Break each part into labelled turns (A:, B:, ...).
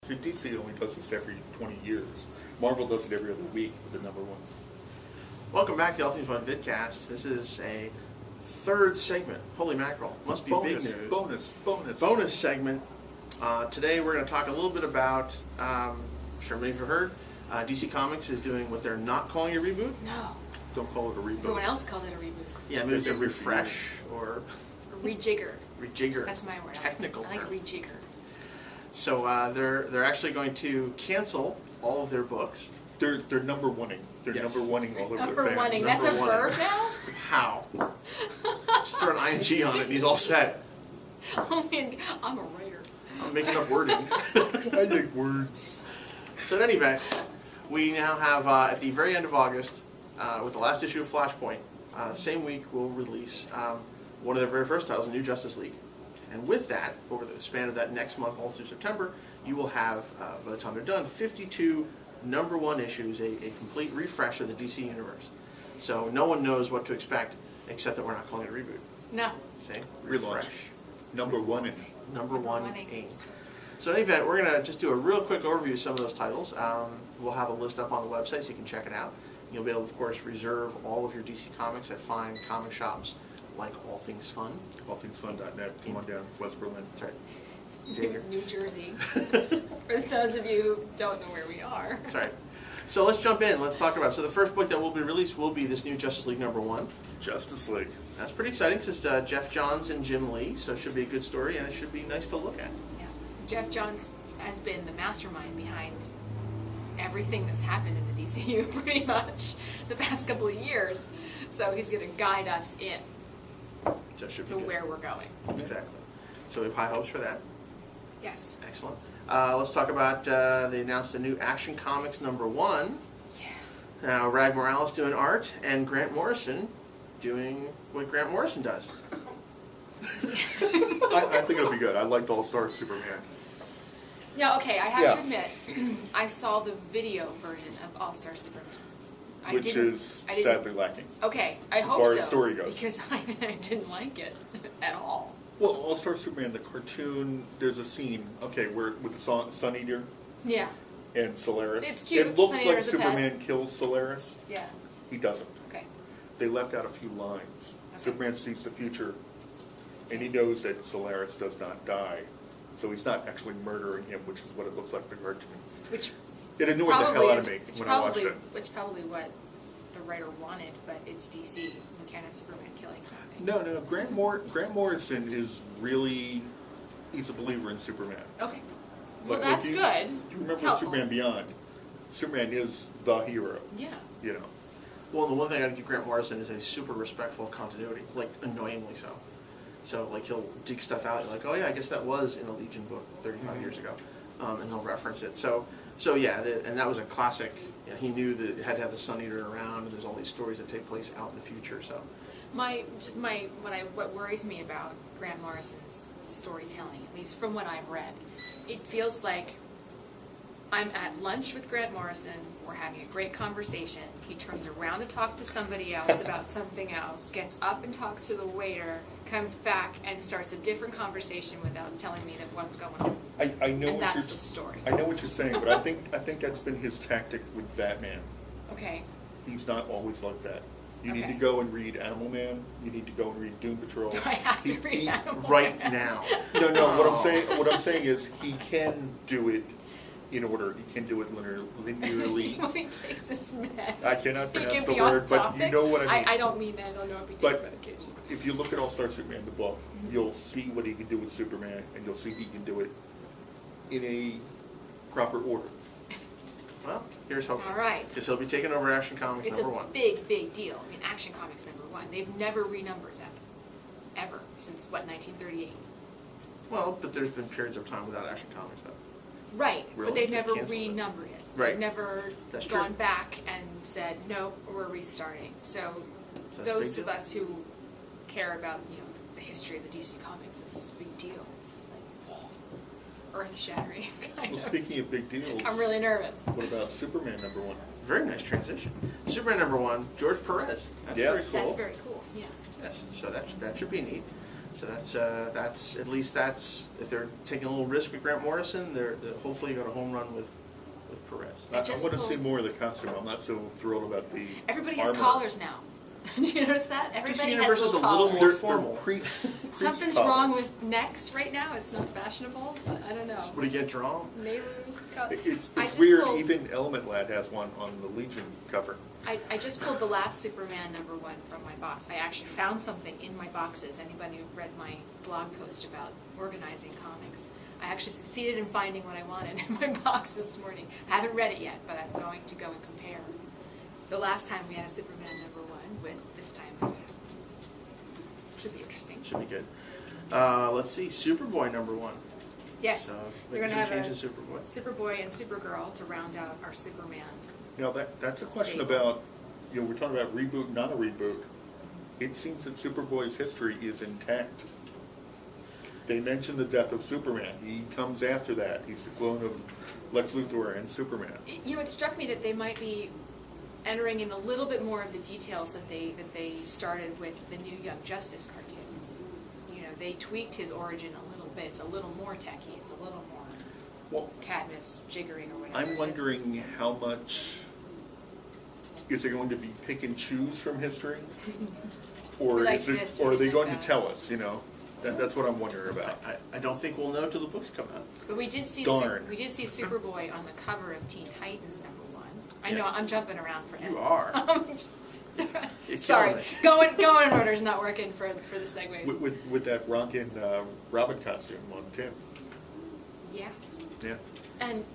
A: So DC only does this every 20 years. Marvel does it every other week with the number one.
B: Welcome back to the All Things Fun Vidcast. This is a third segment. Holy mackerel. Must be
A: Bonus,
B: big news.
A: Bonus
B: Segment. Today we're going to talk a little bit about, I'm sure many of you have heard, DC Comics is doing what they're not calling a reboot.
C: No.
A: Don't call it a reboot.
C: Everyone else calls it a reboot.
B: Yeah, maybe it's a refresh or...
C: A rejigger.
B: Rejigger.
C: That's my word.
B: Technical
C: I like
B: term.
C: rejigger.
B: So they're actually going to cancel all of their books.
A: They're number oneing. They're
B: Yes.
A: number oneing all over
C: Number
A: their fans.
C: oneing. That's a
B: Number one.
C: verb now?
B: How? Just throw an ing on it and he's all set.
C: Oh man, I'm a writer.
B: I'm making up wording.
A: I like words.
B: So in any event, we now have, at the very end of August, with the last issue of Flashpoint, same week we'll release one of their very first titles, New Justice League. And with that, over the span of that next month, all through September, you will have, by the time they're done, 52 number one issues, a complete refresh of the DC universe. So no one knows what to expect, except that we're not calling it a reboot.
C: No.
B: See?
A: Relaunch. Number one-ing.
B: Number
C: Number
B: one
C: one-ing.
B: ing. So in any event, we're going to just do a real quick overview of some of those titles. We'll have a list up on the website so you can check it out. You'll be able to, of course, reserve all of your DC Comics at fine comic shops like All Things Fun.
A: Allthingsfun.net. Come on down, West Berlin.
B: That's right. Xavier.
C: New Jersey. For those of you who don't know where we are.
B: That's right. So let's jump in. Let's talk about it. So the first book that will be released will be this new Justice League number one.
A: Justice League.
B: That's pretty exciting because it's Jeff Johns and Jim Lee, so it should be a good story and it should be nice to look at.
C: Yeah. Jeff Johns has been the mastermind behind everything that's happened in the DCU pretty much the past couple of years. So he's going to guide us in
B: So it should
C: to
B: be good.
C: where we're going.
B: Exactly. So we have high hopes for that.
C: Yes.
B: Excellent. Let's talk about, they announced a new Action Comics number one.
C: Yeah.
B: Now, Rag Morales doing art, and Grant Morrison doing what Grant Morrison does.
A: I think it'll be good. I liked All-Star Superman.
C: Yeah, okay, I have
A: Yeah.
C: to admit, I saw the video version of All-Star Superman.
A: Which is sadly lacking.
C: Okay, I
A: as
C: hope
A: far
C: so.
A: as story goes.
C: Because I didn't like it at all.
A: Well, All-Star Superman, the cartoon, there's a scene, okay, where with the Sun Eater
C: Yeah,
A: and Solaris.
C: It's cute,
A: It looks
C: Sun Eater
A: like
C: as a pet.
A: Superman kills Solaris.
C: yeah,
A: He doesn't.
C: okay.
A: They left out a few lines.
C: Okay.
A: Superman sees the future, and he knows that Solaris does not die. So he's not actually murdering him, which is what it looks like in the cartoon.
C: Which
A: It annoyed the hell out of me when I watched it.
C: It's probably what the writer wanted, but it's DC. You can't have Superman killing something.
A: No, Grant Morrison is really, he's a believer in Superman.
C: Okay. Well,
A: But
C: that's
A: if you,
C: good.
A: You remember
C: It's helpful.
A: Superman Beyond? Superman is the hero,
C: Yeah.
A: you know.
B: Well, the one thing I give Grant Morrison is a super respectful continuity, like annoyingly so. So, like, he'll dig stuff out, you're like, oh yeah, I guess that was in a Legion book 35 years ago, and he'll reference it. So yeah, and that was a classic. You know, he knew that it had to have the Sun Eater around, and there's all these stories that take place out in the future. So,
C: What worries me about Grant Morrison's storytelling, at least from what I've read, it feels like I'm at lunch with Grant Morrison, we're having a great conversation, he turns around to talk to somebody else about something else, gets up and talks to the waiter, comes back and starts a different conversation without telling me that what's going on.
A: I know
C: And
A: what
C: that's
A: you're,
C: the story.
A: I know what you're saying, but I think that's been his tactic with Batman.
C: Okay.
A: He's not always like that. You need
C: Okay.
A: to go and read Animal Man. You need to go and read Doom Patrol.
C: Do I have to read Animal
B: right
C: Man?
B: now.
A: No. What I'm saying is he can do it in order. He can do it linearly.
C: When he takes his meds.
A: I cannot
C: He
A: pronounce
C: can
A: the
C: be on
A: word, but you
C: topic.
A: know what I mean.
C: I don't mean that. I don't know if he takes
A: But
C: medication.
A: if you look at All-Star Superman, the book, you'll see what he can do with Superman, and you'll see he can do it in a proper order.
B: well, here's hoping.
C: All right.
B: Because he'll be taking over Action Comics
C: It's
B: number
C: a
B: one.
C: big, big deal. I mean, Action Comics number one. They've never renumbered them. Ever. Since, what, 1938?
B: Well, but there's been periods of time without Action Comics, though.
C: Right.
B: Really?
C: But they've
B: Just
C: never
B: canceled it.
C: renumbered it.
B: Right.
C: They've never
B: That's
C: gone
B: true.
C: back and said, nope, we're restarting. So
B: That's a
C: those
B: big
C: of
B: deal.
C: us who care about, the history of the DC Comics, it's a big deal. It's like earth-shattering, kind
A: Well,
C: of.
A: speaking of big deals,
C: I'm really nervous.
A: what about Superman number one?
B: Very nice transition. Superman number one, George Perez. That's
A: Yes.
B: very cool.
C: That's very cool, yeah.
B: Yes, so that should be neat. So that's at least that's if they're taking a little risk with Grant Morrison, they're hopefully got a home run with Perez.
A: I want to see more of the costume. I'm not so thrilled about the
C: Everybody has
A: armor.
C: collars now. Did you notice that?
B: DC
C: Everybody
B: Universe
C: has
B: is a
C: little
B: little
C: collars.
B: more
A: They're
B: formal.
A: priest
C: Something's
A: collars.
C: wrong with necks right now. It's not fashionable, but I don't know.
B: Would he get drawn?
C: Nehru
A: It's
C: I just
A: weird.
C: pulled-
A: Even Element Lad has one on the Legion cover.
C: I just pulled the last Superman #1 from my box. I actually found something in my boxes. Anybody who read my blog post about organizing comics, I actually succeeded in finding what I wanted in my box this morning. I haven't read it yet, but I'm going to go and compare. The last time we had a Superman #1 with this time. Should be interesting.
B: Should be good. Let's see, Superboy #1.
C: Yes,
B: So
C: we're
B: making
C: gonna
B: some
C: have
B: changes
C: a
B: to Superboy.
C: Superboy and Supergirl to round out our Superman.
A: You know, that's a question
C: Stable.
A: about, we're talking about reboot, not a reboot. It seems that Superboy's history is intact. They mention the death of Superman. He comes after that. He's the clone of Lex Luthor and Superman.
C: You know, it struck me that they might be entering in a little bit more of the details that they started with the new Young Justice cartoon. You know, they tweaked his origin a little bit. It's a little more techy. It's a little more
A: Well,
C: Cadmus jiggering or whatever.
A: I'm wondering how much, is it going to be pick and choose from history? Or
C: We like
A: is it,
C: this,
A: or are
C: we
A: they
C: like
A: going to
C: that.
A: tell us, you know? That's what I'm wondering about.
B: I don't think we'll know till the books come out.
C: But we did see
A: Darn.
C: we did see Superboy on the cover of Teen Titans #1. I know
B: Yes.
C: I'm jumping around for
B: You are. You're
C: Sorry,
B: killing me.
C: going in order's not working for the segues.
A: With that rockin' Robin costume on Tim.
C: Yeah,
A: Yeah.
C: and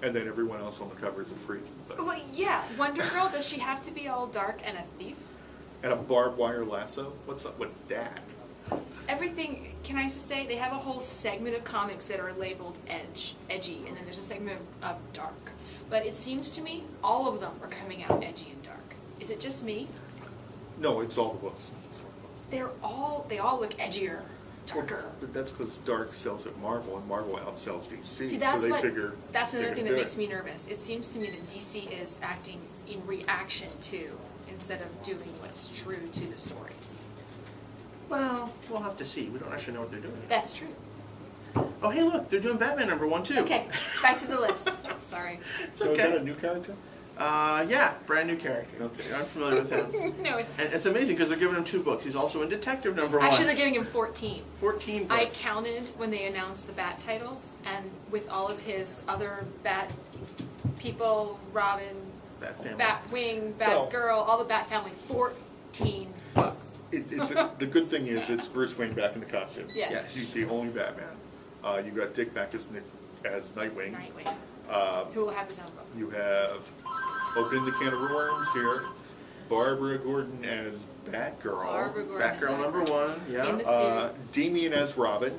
A: And then everyone else on the cover is a freak. But-
C: well, yeah, Wonder Girl, does she have to be all dark and a thief?
A: And a barbed wire lasso? What's up with that?
C: Everything, can I just say, they have a whole segment of comics that are labeled edgy, and then there's a segment of dark. But it seems to me, all of them are coming out edgy and dark. Is it just me?
A: No, it's all the books.
C: They all look edgier, darker.
A: But that's because Dark sells at Marvel, and Marvel outsells DC.
C: See, that's
A: so they
C: what,
A: figure
C: that's
A: they're
C: another thing
A: gonna
C: that
A: do
C: makes
A: it.
C: me nervous. It seems to me that DC is acting in reaction to, instead of doing what's true to the stories.
B: Well, we'll have to see. We don't actually know what they're doing.
C: That's true.
B: Oh, hey, look, they're doing Batman #1 too.
C: Okay, back to the list. Sorry.
B: It's
A: So is that
B: okay.
A: a new character?
B: Yeah, brand new character.
A: Okay.
B: You're unfamiliar with him.
C: No, it's...
B: And it's amazing because they're giving him 2 books. He's also in Detective #1.
C: Actually, they're giving him 14.
B: 14 books.
C: I counted when they announced the Bat titles, and with all of his other Bat people, Robin,
B: Bat family.
C: Batwing,
A: Well-
C: Batgirl, all the Bat family, 14 books.
A: The good thing is it's Bruce Wayne back in the costume.
C: Yes.
B: Yes.
A: He's the only Batman. You got Dick back as Nightwing.
C: Nightwing, who will have his own book.
A: You have opening the can of worms here. Barbara Gordon as Batgirl.
C: Barbara Gordon is
B: Batgirl
C: Batgirl.
B: #1. Yeah.
C: In the
A: Damian as Robin,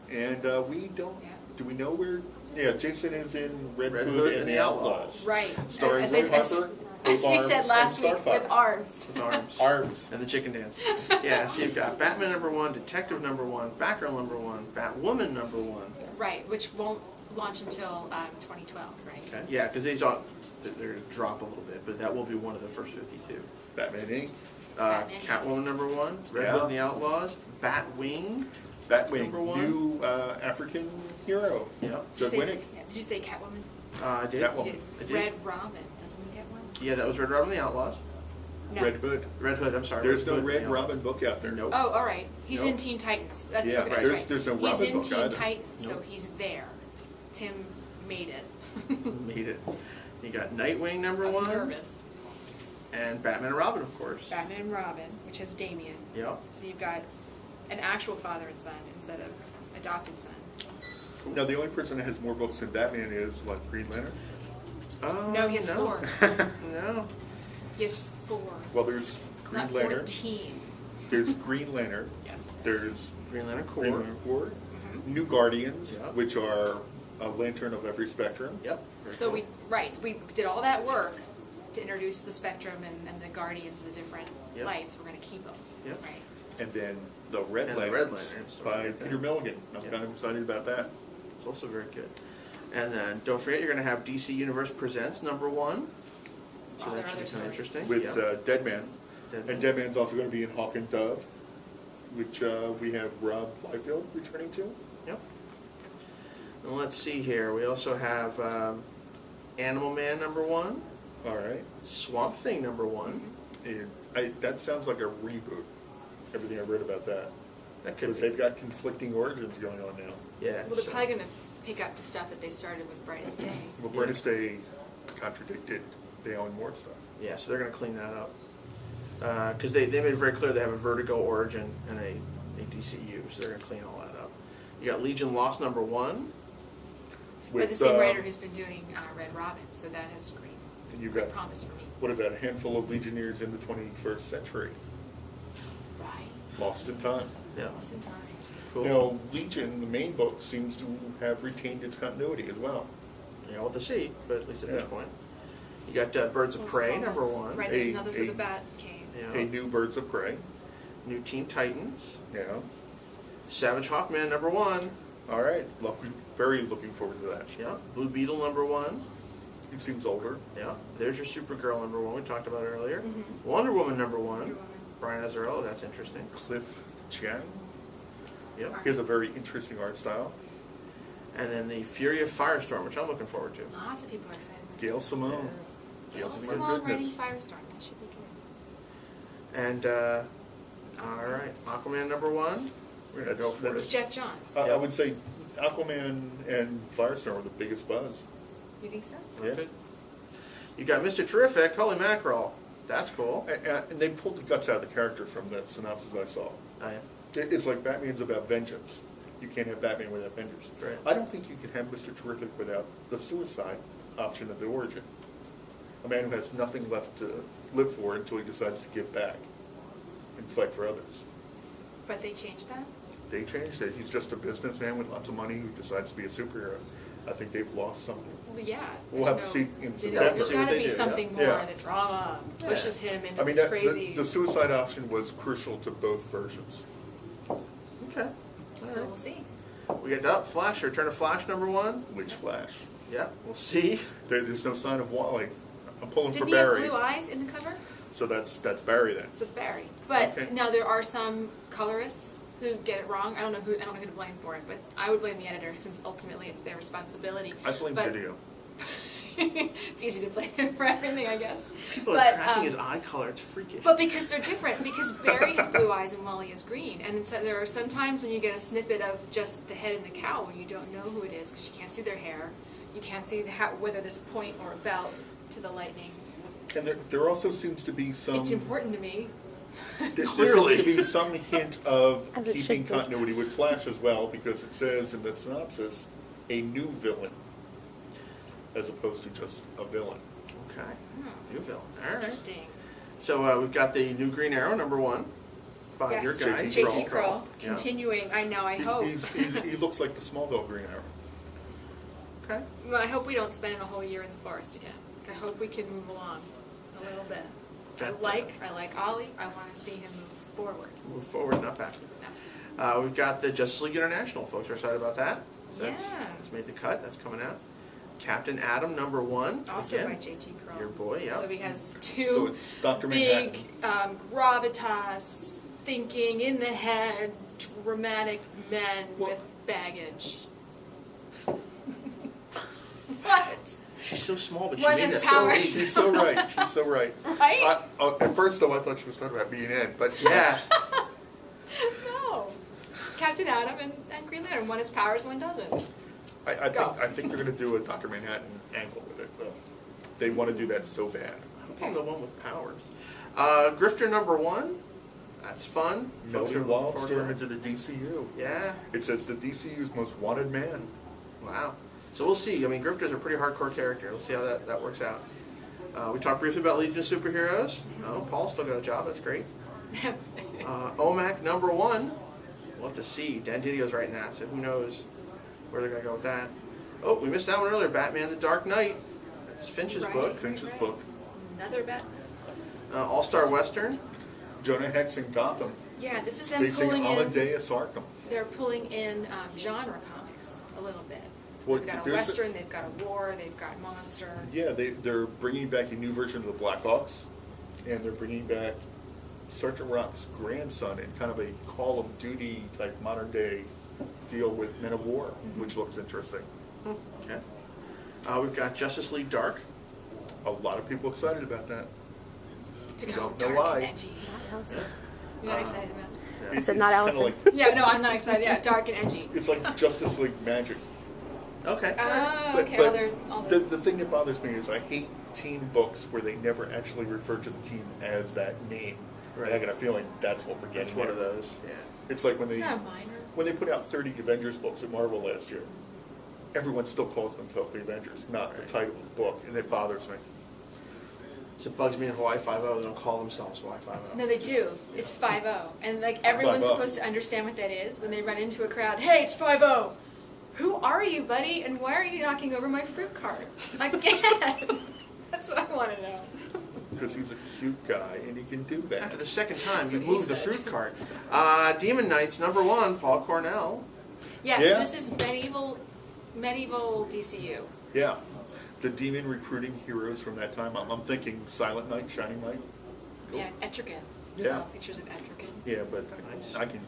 A: and we don't.
C: Yeah.
A: Do we know where? Yeah, Jason is in Red
B: Red
A: Hood and the Outlaws.
C: Right.
A: Starring
C: As
A: Roy
C: as
A: Harper,
C: as we
A: with
C: said
A: arms,
C: last
A: and
C: week, with
A: Starfire.
C: arms.
B: With arms.
A: Arms.
B: And the chicken dance. Yeah, so you've got Batman #1, Detective #1, Batgirl #1, Batwoman #1.
C: Right, which won't launch until 2012, right?
B: Okay. Yeah, because they're going to drop a little bit, but that will be one of the first 52.
A: Batman Inc.
C: Batman.
B: Catwoman #1, Red
A: Yeah.
B: Hood and the Outlaws, Batwing.
A: Batwing,
B: #1.
A: new African hero.
B: Yep.
C: Did you
A: Good
C: say-
A: winning.
C: yeah, Did you say Catwoman?
B: I did.
A: Catwoman.
C: You did.
B: I did.
C: Red Robin, doesn't he get one?
B: Yeah, that was Red Robin and the Outlaws.
C: No.
A: Red Hood.
B: Red Hood, I'm sorry.
A: There's no
B: Hood and
A: Red
B: the
A: Robin
B: Outlaws.
A: book out there.
B: Nope.
C: Oh, all right. He's
A: Nope.
C: in Teen Titans. That's
A: Yeah,
C: what that's
A: there's-
C: right.
A: there's no
C: He's
A: Robin
C: in
A: book
C: Teen
A: either.
C: Titans, so
B: Nope.
C: he's there. Tim made it.
B: Made it. You got Nightwing
C: I was
B: #1,
C: nervous.
B: and Batman and Robin, of course.
C: Batman and Robin, which has Damian.
B: Yep.
C: So you've got an actual father and son instead of adopted son.
A: Now, the only person that has more books than Batman is, what, Green Lantern?
C: No, he has 4.
B: No.
C: He has 4.
A: Well, there's Green
C: Not
A: Lantern.
C: 14.
A: There's Green Lantern.
C: Yes.
A: There's
B: Green Lantern Corps.
A: Green Lantern Corps.
C: Mhm.
A: New Guardians,
B: Yep.
A: which are a lantern of every spectrum.
B: Yep. Very
C: So
B: cool.
C: we did all that work to introduce the Spectrum and the Guardians of the different
B: Yep.
C: lights. We're going to keep them.
B: Yep.
C: Right.
A: And then the Red
B: And the
A: Lanterns,
B: Red Lanterns, don't
A: by
B: forget that.
A: Peter Milligan. I'm
B: Yep.
A: kind of excited about that.
B: It's also very good. And then don't forget you're going to have DC Universe Presents #1. So
C: All
B: that should be
C: their other
B: kind of
C: stories.
B: interesting.
A: With
B: Yep.
A: Deadman.
B: Deadman.
A: And Deadman's also going to be in Hawk and Dove. which we have Rob Liefeld returning to.
B: Yep. And let's see here. We also have Animal Man #1,
A: All right.
B: Swamp Thing #1.
A: That sounds like a reboot, everything I read about that.
B: That could
A: Because
B: be.
A: they've got conflicting origins going on now.
B: Yeah.
C: Well, they're
B: so-
C: probably gonna pick up the stuff that they started with Brightest Day.
A: Well, Brightest Day contradicted the Alan Moore stuff.
B: Yeah, so they're going to clean that up. Because they made it very clear they have a Vertigo origin and a DCU, so they're going to clean all that up. You got Legion Lost #1.
C: By the same writer who's been doing Red Robin, so that has great,
A: And you've
C: great
A: got,
C: promise for me.
A: what is that, a handful of Legionnaires in the 21st century,
C: Right.
A: lost in time.
B: Yeah.
C: Lost in time.
B: Cool.
A: Now, Legion, the main book, seems to have retained its continuity as well.
B: You know what to see, but at least at this
A: Yeah.
B: point. You got Birds of Prey #1.
C: Right, there's
A: A-
C: another for
A: a-
C: the Bat Cave.
B: Yeah.
A: A new Birds of Prey,
B: New Teen Titans.
A: yeah.
B: Savage Hawkman #1.
A: All right, very looking forward to that.
B: Yeah. Blue Beetle #1.
A: He seems older.
B: Yeah. There's your Supergirl #1 we talked about earlier.
C: Mhm.
B: Wonder Woman #1.
C: Wonder Woman.
B: Brian Azzarello, that's interesting.
A: Cliff Chiang,
B: Yep.
A: he has a very interesting art style.
B: And then the Fury of Firestorm, which I'm looking forward to.
C: Lots of people are excited.
A: Gail Simone. Gail
C: Also,
A: Simone
C: long writing
A: goodness.
C: Firestorm, that should be good.
B: And, all right, Aquaman #1. We're going to go for
C: It's
B: it.
C: Jeff Johns.
A: I would say Aquaman and Firestorm are the biggest buzz.
C: You think so?
A: Yeah.
B: Okay. You got Mr. Terrific, holy mackerel. That's cool.
A: And they pulled the guts out of the character from the synopsis I saw.
B: Oh, yeah.
A: It's like Batman's about vengeance. You can't have Batman without vengeance.
B: Right.
A: I don't think you can have Mr. Terrific without the suicide option of the origin. A man who has nothing left to live for until he decides to give back and fight for others.
C: But they changed that?
A: They changed it. He's just a businessman with lots of money who decides to be a superhero. I think they've lost something.
C: Well, yeah.
A: We'll
C: there's
A: have to see in
C: you
A: September.
C: know, There's
B: See what
C: gotta
B: they
C: be
B: do,
C: something
A: yeah.
C: more.
A: Yeah.
C: The drama pushes him into
A: I mean,
C: this crazy.
A: the suicide option was crucial to both versions.
B: Okay.
C: So we'll see.
B: We got that Flash, Return of Flash #1.
A: Which Flash?
B: Yeah, we'll see.
A: There's no sign of Wally. I'm pulling
C: Didn't
A: for
C: he have
A: Barry.
C: blue eyes in the cover?
A: So that's Barry then.
C: So it's Barry. But
A: Okay.
C: now there are some colorists who get it wrong. I don't know who to blame for it, but I would blame the editor since ultimately it's their responsibility.
A: I blame
C: But-
A: video.
C: It's easy to blame him for everything, I guess.
B: People are
C: But,
B: tracking his eye color, it's freakish.
C: But because they're different, because Barry has blue eyes and Wally is green, and so there are some times when you get a snippet of just the head and the cowl where you don't know who it is because you can't see their hair, you can't see whether there's a point or a belt to the lightning.
A: And there also seems to be some.
C: It's important to me.
A: There
B: Clearly.
A: seems to be some hint of
D: As it
A: keeping
D: should be.
A: continuity with Flash as well, because it says in the synopsis, a new villain, as opposed to just a villain.
B: Okay.
C: Hmm.
B: New villain. All right.
C: Interesting.
B: So we've got the new Green Arrow #1 by
C: Yes.
B: your guy,
A: JT
C: JT Kroll,
B: Yeah.
C: continuing, I know, I hope.
A: He looks like the Smallville Green Arrow.
B: Okay.
C: Well, I hope we don't spend a whole year in the forest again. I hope we can move along a little bit. I like Ollie, I wanna see him move forward.
B: Move forward, not back.
C: No.
B: We've got the Justice League International. Folks are excited about that. So
C: Yeah.
B: That's made the cut. That's coming out. Captain Atom #1.
C: Also
B: Again,
C: by JT Kroll.
B: your boy, yeah.
C: So he has
A: So
C: two
A: it's Dr.
C: big
A: Manhattan.
C: gravitas, thinking in the head, dramatic men
A: Well-
C: with baggage. What?
B: She's so small, but she
C: One
B: made
C: has
B: it.
C: powers.
A: She's so right. She's so right.
C: Right?
A: At first, though, I thought she was talking about being Ed, but
B: Yeah.
C: No. Captain Atom and Green Lantern. One has powers, one doesn't. Go.
A: I think they're going to do a Dr. Manhattan angle with it. They want to do that so bad.
B: I hope I'm the one with powers. Grifter #1. That's fun. Folks
A: Melody
B: are looking forward to
A: Wildstorm
B: that.
A: into the DCU.
B: Yeah.
A: It says the DCU's most wanted man.
B: Wow. So we'll see. I mean, Grifter's a pretty hardcore character. We'll see how that works out. We talked briefly about Legion of Superheroes. Oh, Paul's still got a job. That's great. OMAC #1. We'll have to see. Dan Didio's writing that, so who knows where they're going to go with that. Oh, we missed that one earlier. Batman the Dark Knight. That's Finch's
C: Right.
B: book.
A: Finch's
C: Right.
A: book.
C: Another bet.
B: All-Star Western.
A: Jonah Hex in Gotham.
C: Yeah, this is them
A: Facing
C: pulling in.
A: Amadeus Arkham.
C: They're pulling in genre comics a little bit.
A: Well,
C: They've got a
A: there's a-
C: western, they've got a war, they've got monster.
A: Yeah, they're bringing back a new version of the Blackhawks, and they're bringing back Sergeant Rock's grandson in kind of a Call of Duty type modern day deal with Men of War, which looks interesting.
B: Okay. We've got Justice League Dark.
A: A lot of people excited about that.
C: To
A: I
C: go
A: don't know
C: dark
A: why.
C: and edgy. You're not excited about
D: I said not
A: It's
D: Allison.
A: kinda like,
C: Yeah, no, I'm not excited. Yeah, dark and edgy.
A: it's like Justice League Magic.
B: Okay.
C: Oh,
A: But-
C: okay.
A: but
C: Well, they're all
A: the thing that bothers me is I hate team books where they never actually refer to the team as that name.
B: Right.
A: And I got a feeling that's what we're getting.
B: That's one of
A: here.
B: those. Yeah.
A: It's like when
C: It's
A: they
C: not a minor.
A: when they put out 30 Avengers books at Marvel last year. Everyone still calls themselves the Avengers, not the
B: Right.
A: title of the book, and it bothers me.
B: So it bugs me in Hawaii Five-0, they don't call themselves Hawaii Five-0.
C: No, they do. It's 5-0. And like everyone's
A: 5-0.
C: supposed to understand what that is when they run into a crowd. Hey, it's 5-0. Who are you, buddy? And why are you knocking over my fruit cart? Again. That's what I want to know.
A: Because he's a cute guy and he can do that.
B: After the second time,
C: That's
B: you
C: what he
B: moved the
C: said.
B: fruit cart. Demon Knights, #1, Paul Cornell.
C: Yes,
A: Yeah.
C: this is medieval DCU.
A: Yeah. The demon recruiting heroes from that time. I'm thinking Silent Knight, Shining Knight.
C: Yeah, Etrigan.
A: Yeah.
C: Saw pictures of Etrigan.
A: Yeah, but
B: Nice.
A: I can.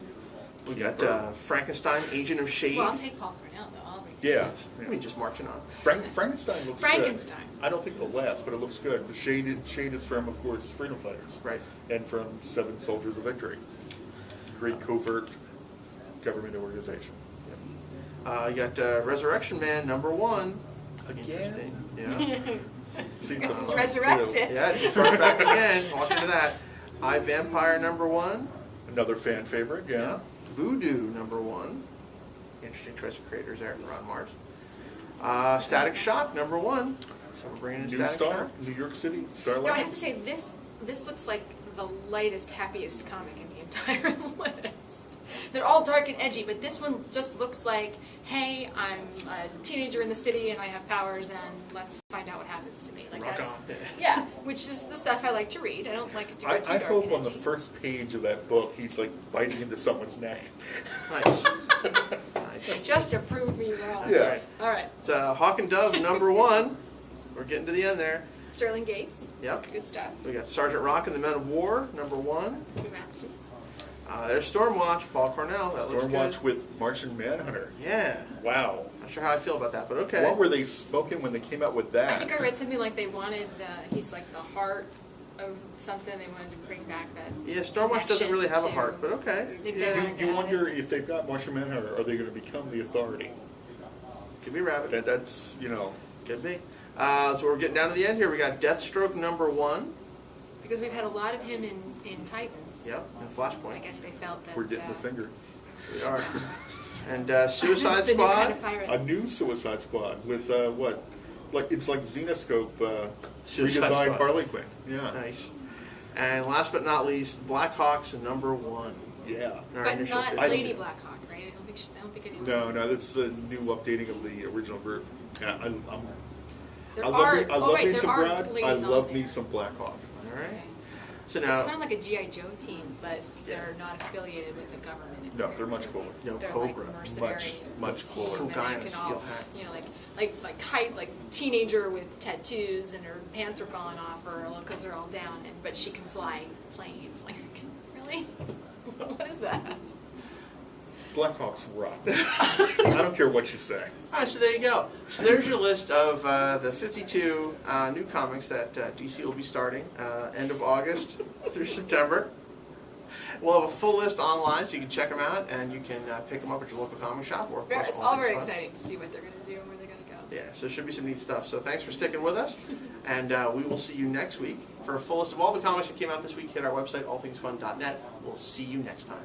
B: We got Frankenstein, Agent of Shade.
C: Well, I'll take Paul Cornell though. I'll read
A: Yeah.
B: I mean, just marching on.
A: Frankenstein looks good.
C: Frankenstein.
A: I don't think it'll last, but it looks good. The Shade is from, of course, Freedom Fighters.
B: Right.
A: And from Seven Soldiers of Victory. Great covert government organization.
B: You got Resurrection Man, #1.
A: Again?
B: Interesting. Yeah.
A: Seems
C: Because
A: a
C: he's
A: lot,
C: resurrected.
B: Yeah, just brought back again. Walk into that. I Vampire, #1.
A: too. Another fan favorite, yeah.
B: Voodoo, #1. Interesting choice of creators there, Ron Mars. Static Shock, #1. So we're bringing in
A: New
B: Static
A: Star,
B: Shock.
A: New York City, Starlight.
C: No, I have to say this looks like the lightest, happiest comic in the entire list. They're all dark and edgy, but this one just looks like, hey, I'm a teenager in the city and I have powers, and let's find out what happens to me. Like
B: Rock
C: that's
B: on.
C: yeah, which is the stuff I like to read. I don't like it to go too
A: I
C: dark
A: hope
C: and
A: on the
C: edgy.
A: first page of that book he's like biting into someone's neck.
B: Nice. Nice.
C: Just to prove me wrong.
A: Yeah.
B: right.
C: All right.
B: It's Hawk and Dove, #1. We're getting to the end there.
C: Sterling Gates.
B: Yep.
C: Good stuff.
B: We got Sergeant Rock and the Men of War, #1.
C: Congratulations.
B: There's Stormwatch, Paul Cornell. That looks
A: Stormwatch
B: good.
A: with Martian Manhunter.
B: Yeah.
A: Wow.
B: Not sure how I feel about that, but okay.
A: What were they smoking when they came out with
C: I
A: that?
C: think I read something like they wanted he's like the heart of something. They wanted to bring back that.
B: Yeah, Stormwatch doesn't really have a
C: connection
B: heart, but okay.
C: They've been
B: Yeah.
C: on
A: You wonder if they've got Martian Manhunter, are they going to become the Authority?
B: Could be Rabbit.
A: That's, you know,
B: Could be. So we're getting down to the end here. We got Deathstroke, #1.
C: because we've had a lot of him in Titans.
B: Yep, and
C: I
B: Flashpoint.
C: guess they felt that
A: we're getting the finger.
B: We are. And Suicide
C: the new
B: Squad.
C: kind of pirate.
A: A new Suicide Squad with what? Like it's like Xenoscope
B: Suicide
A: redesigned
B: Squad.
A: Harley Quinn. Yeah.
B: Nice. And last but not least, Blackhawks, #1.
A: Yeah.
B: Our
C: But
B: initial
C: not
B: 50.
C: Lady Blackhawk, right? I don't think anyone.
A: No, that's a new updating of the original group. Yeah,
C: There
A: I
C: are.
A: love me
C: there
A: some
C: are
A: Brad. I
C: ladies on
A: love
C: there.
A: me some Blackhawk.
B: All right. So
C: It's
B: now,
C: kind of like a GI Joe team, but they're not affiliated with the government.
A: No, they're much cooler.
B: no
C: They're
B: Cobra.
C: like mercenary
A: much
C: team,
A: cooler.
B: Cool
C: and
B: guy
C: they
B: in a
C: can
B: steel
C: all,
B: hat.
C: you know, like teenager with tattoos and her pants are falling off her because they're all down, but she can fly planes. Like, really? What is that?
A: Blackhawks rock. I don't care what you say.
B: All right, so there you go. So there's your list of the 52 new comics that DC will be starting end of August through September. We'll have a full list online, so you can check them out, and you can pick them up at your local comic shop. Or of course,
C: It's all
B: Things
C: very
B: Fun.
C: exciting to see what they're going to do and where they're going to go.
B: Yeah, so it should be some neat stuff. So thanks for sticking with us, and we will see you next week. For a full list of all the comics that came out this week, hit our website, allthingsfun.net. We'll see you next time.